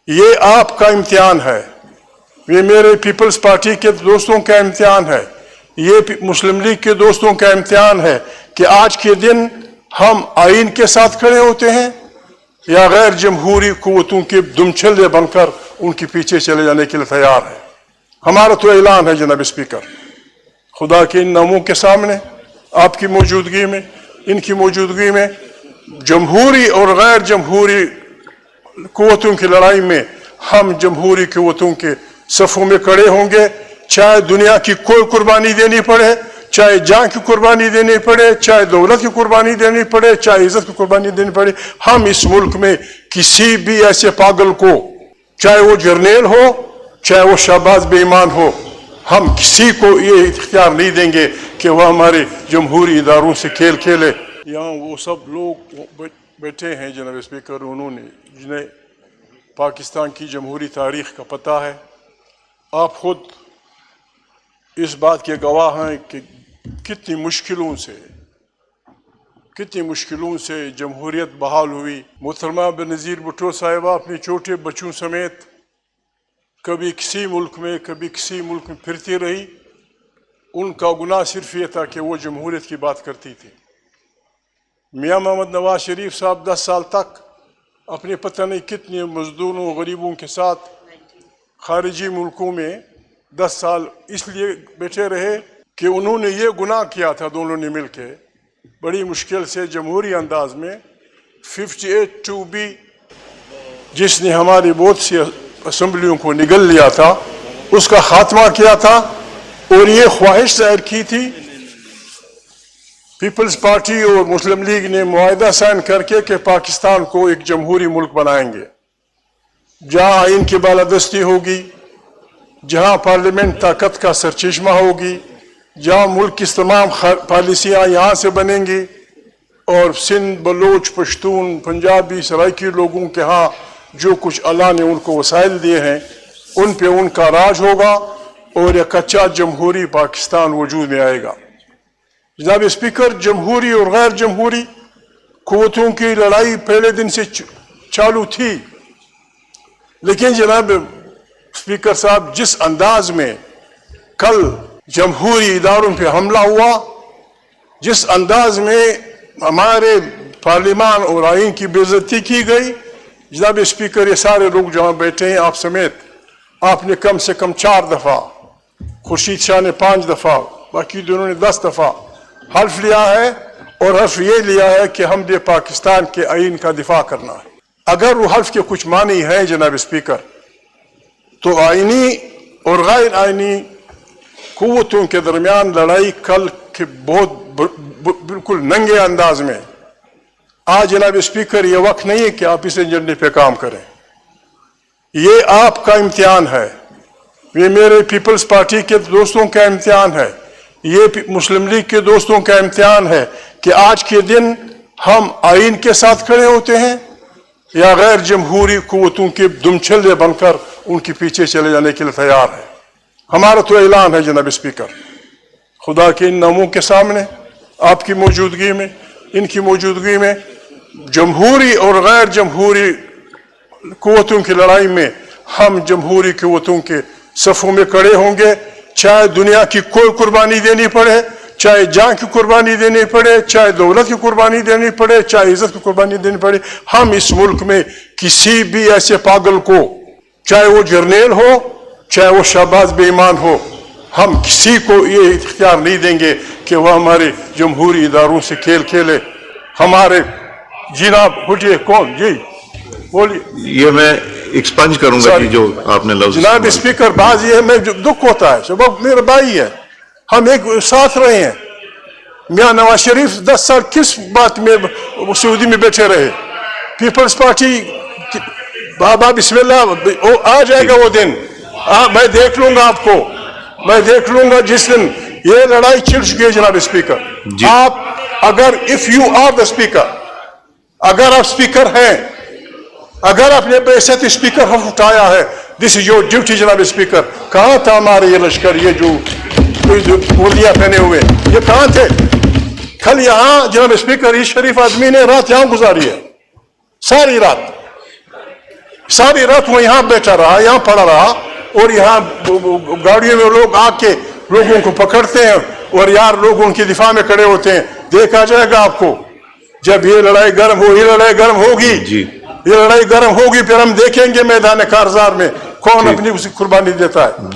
ये आपका इम्तिहान है, ये मेरे पीपल्स पार्टी के दोस्तों का इम्तिहान है, ये मुस्लिम लीग के दोस्तों का इम्तिहान है कि आज के दिन हम आइन के साथ खड़े होते हैं या गैर जमहूरी कुव्वतों के दुमछल्ले बनकर उनके पीछे चले जाने के लिए तैयार है। हमारा तो ऐलान है जनाब स्पीकर, खुदा के इन नामों के सामने, आपकी मौजूदगी में, इनकी मौजूदगी में, जमहूरी और गैर जमहूरी कुव्वतों की लड़ाई में हम जमहूरी कुव्वतों के सफ़ों में खड़े होंगे, चाहे दुनिया की कोई कुर्बानी देनी पड़े, चाहे जान की कुर्बानी देनी पड़े, चाहे दौलत की कुर्बानी देनी पड़े, चाहे इज्जत की कुर्बानी देनी पड़े। हम इस मुल्क में किसी भी ऐसे पागल को, चाहे वो जर्नेल हो, चाहे वो शहबाज बेईमान हो, हम किसी को ये इख्तियार नहीं देंगे कि वह हमारे जमहूरी इदारों से खेल खेले। यहाँ वो सब लोग बैठे हैं जनाब स्पीकर, उन्होंने जिन्हें पाकिस्तान की जमहूरी तारीख़ का पता है। आप खुद इस बात के गवाह हैं कि कितनी मुश्किलों से जमहूरियत बहाल हुई। मोहतरमा बेनज़ीर भुट्टो साहिबा अपने छोटे बच्चों समेत कभी किसी मुल्क में, कभी किसी मुल्क में फिरती रही। उनका गुनाह सिर्फ ये था कि वो जमहूरियत की बात करती थी। मियाँ मोहम्मद नवाज शरीफ साहब 10 साल तक अपने पता नहीं कितने मजदूरों गरीबों के साथ खारिजी मुल्कों में 10 साल इसलिए बैठे रहे कि उन्होंने ये गुनाह किया था, दोनों ने मिलके बड़ी मुश्किल से जमहूरी अंदाज में 58(2)B जिसने हमारी बहुत सी असम्बलियों को निगल लिया था, उसका खात्मा किया था। और ये ख्वाहिश जाहिर की थी पीपल्स पार्टी और मुस्लिम लीग ने मुआहदा साइन करके कि पाकिस्तान को एक जमहूरी मुल्क बनाएंगे, जहाँ आइन की बालादस्ती होगी, जहाँ पार्लियामेंट ताकत का सरचश्मा होगी, जहाँ मुल्क की तमाम पॉलिसियाँ यहाँ से बनेंगी और सिंध, बलोच, पश्तून, पंजाबी, सराइकी लोगों के यहाँ जो कुछ अल्लाह ने उनको वसाइल दिए हैं उन पे उनका राज होगा और एक अच्छा जमहूरी पाकिस्तान वजूद में आएगा। जनाब स्पीकर, जमहूरी और गैर जमहूरी कुव्वतों की लड़ाई पहले दिन से चालू थी, लेकिन जनाब स्पीकर साहब, जिस अंदाज में कल जमहूरी इदारों पे हमला हुआ, जिस अंदाज में हमारे पार्लियामान और आइन की बेइज्जती की गई, जनाब स्पीकर, ये सारे लोग जहाँ बैठे हैं आप समेत, आपने कम से कम 4 दफ़ा, खुर्शीद शाह ने 5 दफ़ा, बाकी दोनों ने 10 दफ़ा हल्फ लिया है और हल्फ ये लिया है कि हमने पाकिस्तान के आइन का दिफा करना है। अगर वो हल्फ के कुछ मानी है जनाब स्पीकर, तो आइनी और गैर आइनी कुव्वतों के दरमियान लड़ाई कल के बिल्कुल नंगे अंदाज में। आज जनाब स्पीकर, ये वक्त नहीं है कि आप इस एजेंडे पे काम करें। ये आपका इम्तिहान है, ये मेरे पीपल्स पार्टी के दोस्तों का इम्तिहान है, ये मुस्लिम लीग के दोस्तों का इम्तिहान है कि आज के दिन हम आइन के साथ खड़े होते हैं या गैर जमहूरी कुव्वतों के दुमछल्ले बनकर उनके पीछे चले जाने के लिए तैयार है। हमारा तो ऐलान है जनाब स्पीकर, खुदा के इन नामों के सामने, आपकी मौजूदगी में, इनकी मौजूदगी में, जमहूरी और गैर जमहूरी कुव्वतों की लड़ाई में हम जमहूरी कुव्वतों के सफ़ों में खड़े होंगे, चाहे दुनिया की कोई कुर्बानी देनी पड़े, चाहे जान की कुर्बानी देनी पड़े, चाहे दौलत की कुर्बानी देनी पड़े, चाहे इज्जत की कुर्बानी देनी पड़े। हम इस मुल्क में किसी भी ऐसे पागल को, चाहे वो जर्नेल हो, चाहे वो शहबाज बेईमान हो, हम किसी को ये इख्तियार नहीं देंगे कि वह हमारे जमहूरी इदारों से खेल खेले। हमारे जनाब उठिए, कौन जी बोलिए। ये मैं एक्सपंज करूंगा कि जो आपने लफ्ज। जनाब स्पीकर, बात ये है, मैं दुख होता है, सब मेरा भाई है, हम एक साथ रहे हैं। मियाँ नवाज शरीफ 10 साल किस बात में सऊदी में बैठे रहे, पीपल्स पार्टी बाबा बिस्मिल्लाह, आ जाएगा वो दिन, मैं देख लूंगा आपको, मैं देख लूंगा जिस दिन ये लड़ाई छिड़ चुकी है। जनाब स्पीकर, आप अगर if you are the speaker, अगर आप स्पीकर हैं, अगर आपने बेशत स्पीकर हल्फ उठाया है, दिस इज योर ड्यूटी। जनाब स्पीकर, कहाँ था हमारे ये लश्कर, ये जो वर्दियां पहने हुए, ये कहाँ थे कल यहाँ? जनाब स्पीकर, इस शरीफ आदमी ने रात यहाँ गुजारी है, सारी रात। ساری رات وہ یہاں بیٹھا رہا, یہاں پڑا رہا, اور یہاں گاڑیوں میں لوگ آ کے لوگوں کو پکڑتے ہیں اور یار لوگ ان کی دفاع میں کھڑے ہوتے ہیں. دیکھا جائے گا آپ کو جب یہ لڑائی گرم ہو, یہ لڑائی گرم ہوگی جی یہ لڑائی گرم ہوگی, پھر ہم دیکھیں گے میدان کارزار میں کون اپنی قربانی دیتا ہے.